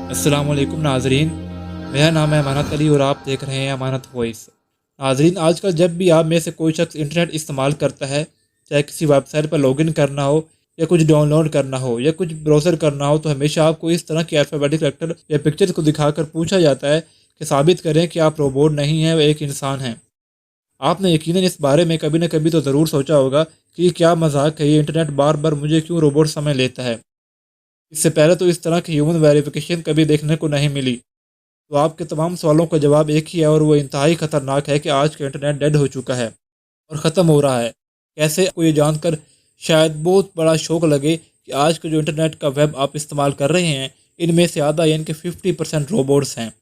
अस्सलाम वालेकुम नाजरीन, मेरा नाम है अमानत अली और आप देख रहे हैं अमानत वॉइस। नाजरीन, आजकल जब भी आप में से कोई शख्स इंटरनेट इस्तेमाल करता है, चाहे किसी वेबसाइट पर लॉगिन करना हो या कुछ डाउनलोड करना हो या कुछ ब्राउज़र करना हो, तो हमेशा आपको इस तरह के अल्फ़ाबेटिक कैरेक्टर या पिक्चर्स को दिखाकर पूछा जाता है कि साबित करें कि आप रोबोट नहीं हैं, वह एक इंसान हैं। आपने यकीनन इस बारे में कभी न कभी तो ज़रूर सोचा होगा कि क्या मजाक है, ये इंटरनेट बार बार मुझे क्यों रोबोट समझ लेता है। इससे पहले तो इस तरह की ह्यूमन वेरिफिकेशन कभी देखने को नहीं मिली। तो आपके तमाम सवालों का जवाब एक ही है और वो इंतहाई ख़तरनाक है कि आज का इंटरनेट डेड हो चुका है और ख़त्म हो रहा है। कैसे? आपको ये जानकर शायद बहुत बड़ा शौक लगे कि आज के जो इंटरनेट का वेब आप इस्तेमाल कर रहे हैं, इनमें से आधा यानी कि 50% रोबोट्स हैं,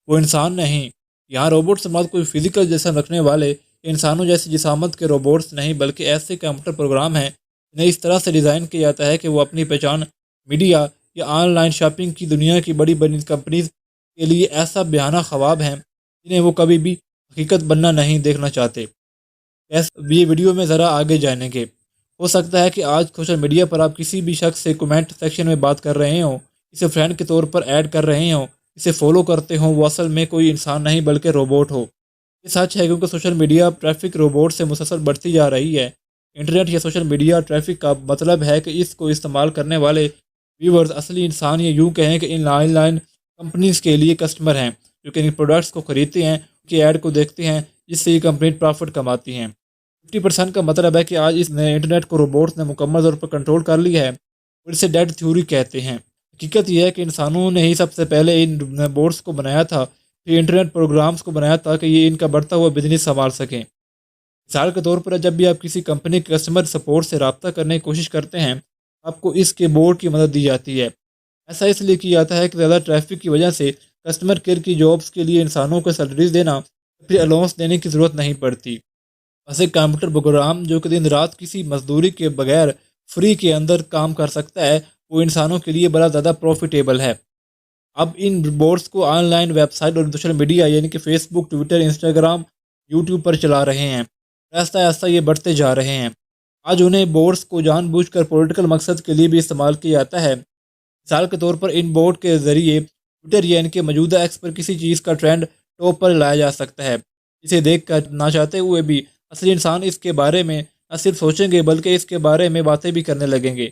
वो इंसान नहीं। यहाँ रोबोट से मर्द कोई फिजिकल जिस्म रखने वाले इंसानों जैसी जिसामत के रोबोट्स नहीं, बल्कि ऐसे कंप्यूटर प्रोग्राम हैं जिन्हें इस तरह से डिज़ाइन किया जाता है कि वो अपनी पहचान मीडिया या ऑनलाइन शॉपिंग की दुनिया की बड़ी बड़ी कंपनीज के लिए ऐसा बयाना ख्वाब हैं जिन्हें वो कभी भी हकीकत बनना नहीं देखना चाहते। ये वीडियो में ज़रा आगे जानेंगे। हो सकता है कि आज सोशल मीडिया पर आप किसी भी शख्स से कमेंट सेक्शन में बात कर रहे हो, इसे फ्रेंड के तौर पर ऐड कर रहे हो, इसे फॉलो करते हो, वो असल में कोई इंसान नहीं बल्कि रोबोट हो। ये सच है क्योंकि सोशल मीडिया ट्रैफिक रोबोट से मुसलसल बढ़ती जा रही है। इंटरनेट या सोशल मीडिया ट्रैफिक का मतलब है कि इसको इस्तेमाल करने वाले व्यूवर्स असली इंसान, ये यूँ कहें कि इन ऑनलाइन कंपनीज़ के लिए कस्टमर हैं जो कि इन प्रोडक्ट्स को ख़रीदते हैं, उनकी ऐड को देखते हैं, जिससे ये कंपनी प्रॉफिट कमाती हैं। 50% का मतलब है कि आज इस इंटरनेट को रोबोट्स ने मुकम्मल तौर पर कंट्रोल कर लिया है और इसे डेड थ्योरी कहते हैं। हकीकत यह है कि इंसानों ने ही सबसे पहले इन बोर्ड्स को बनाया था, फिर इंटरनेट प्रोग्राम्स को बनाया ताकि ये इनका बढ़ता हुआ बिजनेस संभाल सकें। मिसाल के तौर पर जब भी आप किसी कंपनी के कस्टमर सपोर्ट से रब्ता करने की कोशिश करते हैं, आपको इसके बोर्ड की मदद दी जाती है। ऐसा इसलिए किया जाता है कि ज़्यादा ट्रैफिक की वजह से कस्टमर केयर की जॉब्स के लिए इंसानों को सैलरीज देना फिर अलाउंस देने की ज़रूरत नहीं पड़ती। बस एक कंप्यूटर प्रोग्राम जो कि दिन रात किसी मजदूरी के बगैर फ्री के अंदर काम कर सकता है, वो इंसानों के लिए बड़ा ज़्यादा प्रॉफिटेबल है। अब इन बोर्ड्स को ऑनलाइन वेबसाइट और सोशल मीडिया यानी कि फेसबुक, ट्विटर, इंस्टाग्राम, यूट्यूब पर चला रहे हैं। ऐसा ऐसा ये बढ़ते जा रहे हैं। आज उन्हें बोर्ड्स को जानबूझकर पॉलिटिकल मकसद के लिए भी इस्तेमाल किया जाता है। मिसाल के तौर पर इन बोर्ड के ज़रिए ट्विटर या इनके मौजूदा एक्स पर किसी चीज़ का ट्रेंड टॉप पर लाया जा सकता है, इसे देख कर ना चाहते हुए भी असली इंसान इसके बारे में न सिर्फ सोचेंगे बल्कि इसके बारे में बातें भी करने लगेंगे।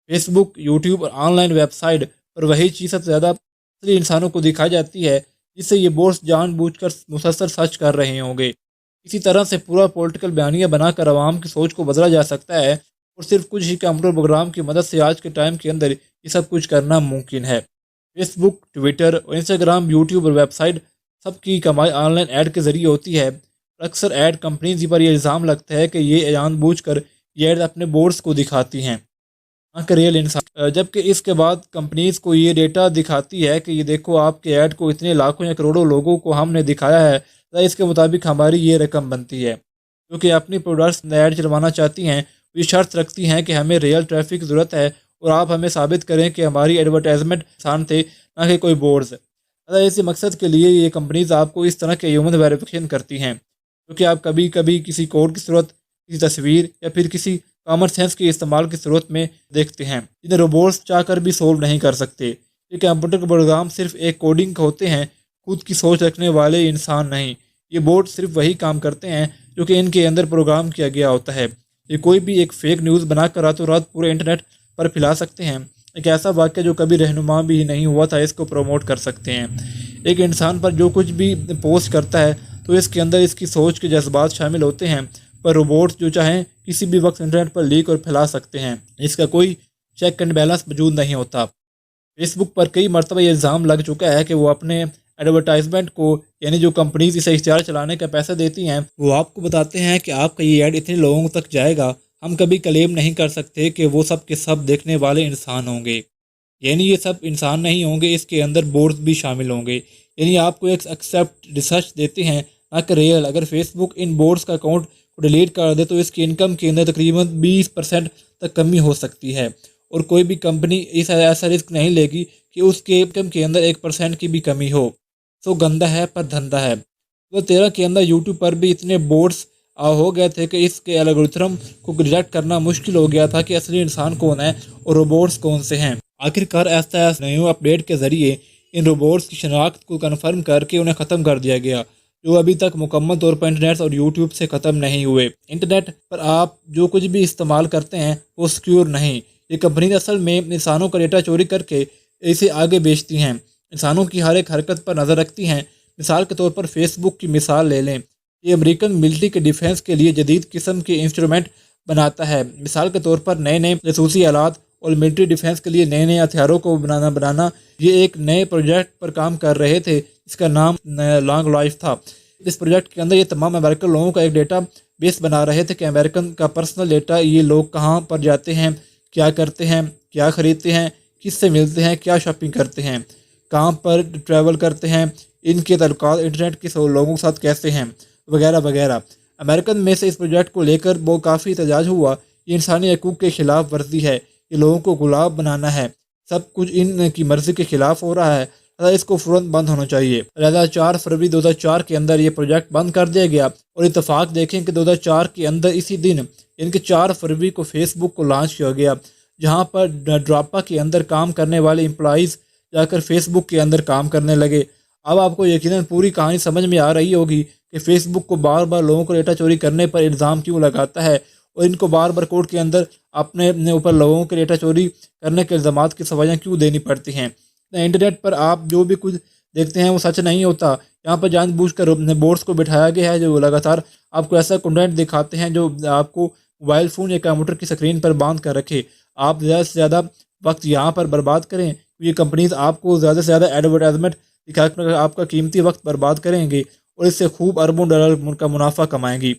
फेसबुक, यूट्यूब और ऑनलाइन वेबसाइट पर वही चीज़ सबसे ज़्यादा असली इंसानों को दिखाई जाती है, जिससे ये बोर्ड्स जानबूझकर मुसलसल सर्च कर रहे होंगे। इसी तरह से पूरा पॉलिटिकल बयानिया बनाकर आवाम की सोच को बदला जा सकता है और सिर्फ कुछ ही कंप्यूटर प्रोग्राम की मदद से आज के टाइम के अंदर ये सब कुछ करना मुमकिन है। फेसबुक, ट्विटर और इंस्टाग्राम, यूट्यूब और वेबसाइट सबकी कमाई ऑनलाइन ऐड के ज़रिए होती है। अक्सर ऐड कंपनीज पर यह इल्ज़ाम लगता है कि ये जानबूझकर ये ऐड अपने बोर्ड्स को दिखाती हैं, ना कि रियल इंसान। जबकि इसके बाद कंपनीज को ये डेटा दिखाती है कि ये देखो, आपके ऐड को इतने लाखों या करोड़ों लोगों को हमने दिखाया है, तो इसके मुताबिक हमारी ये रकम बनती है। क्योंकि अपनी प्रोडक्ट्स ऐड चलवाना चाहती हैं, ये शर्त रखती हैं कि हमें रियल ट्रैफिक की ज़रूरत है और आप हमें साबित करें कि हमारी एडवर्टाइजमेंट इंसान थे, ना कि कोई बोर्ड्स। इसी मकसद के लिए ये कंपनीज आपको इस तरह के ह्यूमन वेरिफिकेशन करती हैं, क्योंकि आप कभी कभी किसी कोड की ज़रूरत, किसी तस्वीर या फिर किसी कॉमन सेंस के इस्तेमाल की ज़रूरत में देखते हैं, जिन्हें रोबोट्स चाहकर भी सोल्व नहीं कर सकते। ये कंप्यूटर के प्रोग्राम सिर्फ एक कोडिंग होते हैं, खुद की सोच रखने वाले इंसान नहीं। ये बोर्ड सिर्फ वही काम करते हैं जो कि इनके अंदर प्रोग्राम किया गया होता है। ये कोई भी एक फेक न्यूज़ बनाकर रातों रात पूरे इंटरनेट पर फैला सकते हैं। एक ऐसा वाक्य जो कभी रहनुमा भी नहीं हुआ था, इसको प्रमोट कर सकते हैं। एक इंसान पर जो कुछ भी पोस्ट करता है तो इसके अंदर इसकी सोच के जज्बात शामिल होते हैं, पर रोबोट्स जो चाहें किसी भी वक्त इंटरनेट पर लीक और फैला सकते हैं। इसका कोई चेक एंड बैलेंस मौजूद नहीं होता। फेसबुक पर कई मरतबा ये इल्ज़ाम लग चुका है कि वो अपने एडवर्टाइजमेंट को, यानी जो कंपनीज इसे इश्तिहार चलाने का पैसा देती हैं, वो आपको बताते हैं कि आपका ये ऐड इतने लोगों तक जाएगा। हम कभी क्लेम नहीं कर सकते कि वो सब के सब देखने वाले इंसान होंगे, यानी ये सब इंसान नहीं होंगे, इसके अंदर बोर्ड्स भी शामिल होंगे। यानी आपको एक एक्सेप्ट रिसर्च देते हैं, ना कि रियल। अगर फेसबुक इन बोर्ड्स का अकाउंट को डिलीट कर दे तो इसकी इनकम के अंदर तकरीबन 20% तक कमी हो सकती है और कोई भी कंपनी इस ऐसा रिस्क नहीं लेगी कि उसके इनकम के अंदर 1% की भी कमी हो। तो गंदा है पर धंधा है। 2013 के अंदर यूट्यूब पर भी इतने बोर्ड्स हो गए थे कि इसके एल्गोरिथम को डिटेक्ट करना मुश्किल हो गया था कि असली इंसान कौन है और रोबोट्स कौन से हैं। आखिरकार एसएस न्यू अपडेट के ज़रिए इन रोबोट्स की शनाख्त को कन्फर्म करके उन्हें ख़त्म कर दिया गया, जो अभी तक मुकम्मल तौर पर इंटरनेट और यूट्यूब से ख़त्म नहीं हुए। इंटरनेट पर आप जो कुछ भी इस्तेमाल करते हैं वो सिक्योर नहीं। ये कंपनी असल में इंसानों का डेटा चोरी करके इसे आगे बेचती हैं, इंसानों की हर एक हरकत पर नज़र रखती हैं। मिसाल के तौर पर फेसबुक की मिसाल ले लें। ये अमेरिकन मिलिट्री के डिफेंस के लिए जदीद किस्म के इंस्ट्रूमेंट बनाता है। मिसाल के तौर पर नए नए जासूसी आलात और मिलिट्री डिफेंस के लिए नए नए हथियारों को बनाना ये एक नए प्रोजेक्ट पर काम कर रहे थे, जिसका नाम लॉन्ग लाइफ था। इस प्रोजेक्ट के अंदर ये तमाम अमेरिकन लोगों का एक डेटा बेस बना रहे थे कि अमेरिकन का पर्सनल डेटा, ये लोग कहाँ पर जाते हैं, क्या करते हैं, क्या ख़रीदते हैं, किससे मिलते हैं, क्या शॉपिंग करते हैं, कहाँ पर ट्रैवल करते हैं, इनके ताल्लुकात इंटरनेट के लोगों के साथ कैसे हैं, वगैरह वगैरह। अमेरिकन में से इस प्रोजेक्ट को लेकर वो काफ़ी एहतजाज हुआ। ये इंसानी हकूक़ के ख़िलाफ़ वर्जी है, ये लोगों को गुलाम बनाना है, सब कुछ इनकी मर्ज़ी के ख़िलाफ़ हो रहा है, इसको फ़ौरन बंद होना चाहिए। लिहाजा 4 फरवरी 2004 के अंदर ये प्रोजेक्ट बंद कर दिया गया। और इत्तफाक देखें कि 2004 के अंदर इसी दिन इनके 4 फरवरी को फेसबुक को लॉन्च किया गया, जहाँ पर ड्रापा के अंदर काम करने वाले एम्प्लॉइज़ जाकर फेसबुक के अंदर काम करने लगे। अब आपको यकीनन पूरी कहानी समझ में आ रही होगी कि फेसबुक को बार बार लोगों को डेटा चोरी करने पर इल्ज़ाम क्यों लगाता है और इनको बार बार कोर्ट के अंदर अपने ऊपर लोगों के डेटा चोरी करने के इल्ज़ाम की सज़ाएं क्यों देनी पड़ती हैं। इंटरनेट पर आप जो भी कुछ देखते हैं वो सच नहीं होता। यहाँ पर जानबूझकर बोर्ड्स को बिठाया गया है जो लगातार आपको ऐसा कंटेंट दिखाते हैं जो आपको मोबाइल फ़ोन या कंप्यूटर की स्क्रीन पर बांध कर रखे। आप ज़्यादा से ज़्यादा वक्त यहाँ पर बर्बाद करें, ये कंपनीज आपको ज़्यादा से ज़्यादा एडवर्टाइजमेंट दिखाकर आपका कीमती वक्त बर्बाद करेंगे और इससे खूब अरबों डॉलर का मुनाफा कमाएंगी।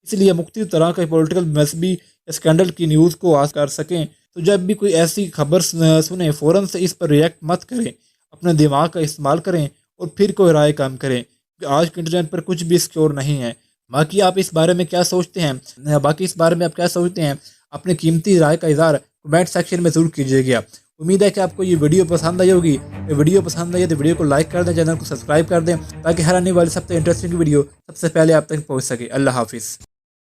इसलिए मुख्तलिफ तरह के पॉलिटिकल मजहबी स्कैंडल की न्यूज़ को आज कर सकें तो जब भी कोई ऐसी खबर सुने फ़ौरन से इस पर रिएक्ट मत करें, अपने दिमाग का इस्तेमाल करें और फिर कोई राय काम करें, क्योंकि आज के इंटरनेट पर कुछ भी सिक्योर नहीं है। बाकी आप इस बारे में क्या सोचते हैं, अपने कीमती राय का इज़हार कमेंट सेक्शन में ज़रूर कीजिएगा। उम्मीद है कि आपको ये वीडियो पसंद आई होगी। वीडियो पसंद आई है तो वीडियो को लाइक कर दें, चैनल को सब्सक्राइब कर दें ताकि हर आने वाली सबसे इंटरेस्टिंग वीडियो सबसे पहले आप तक पहुँच सके। अल्लाह हाफिज़।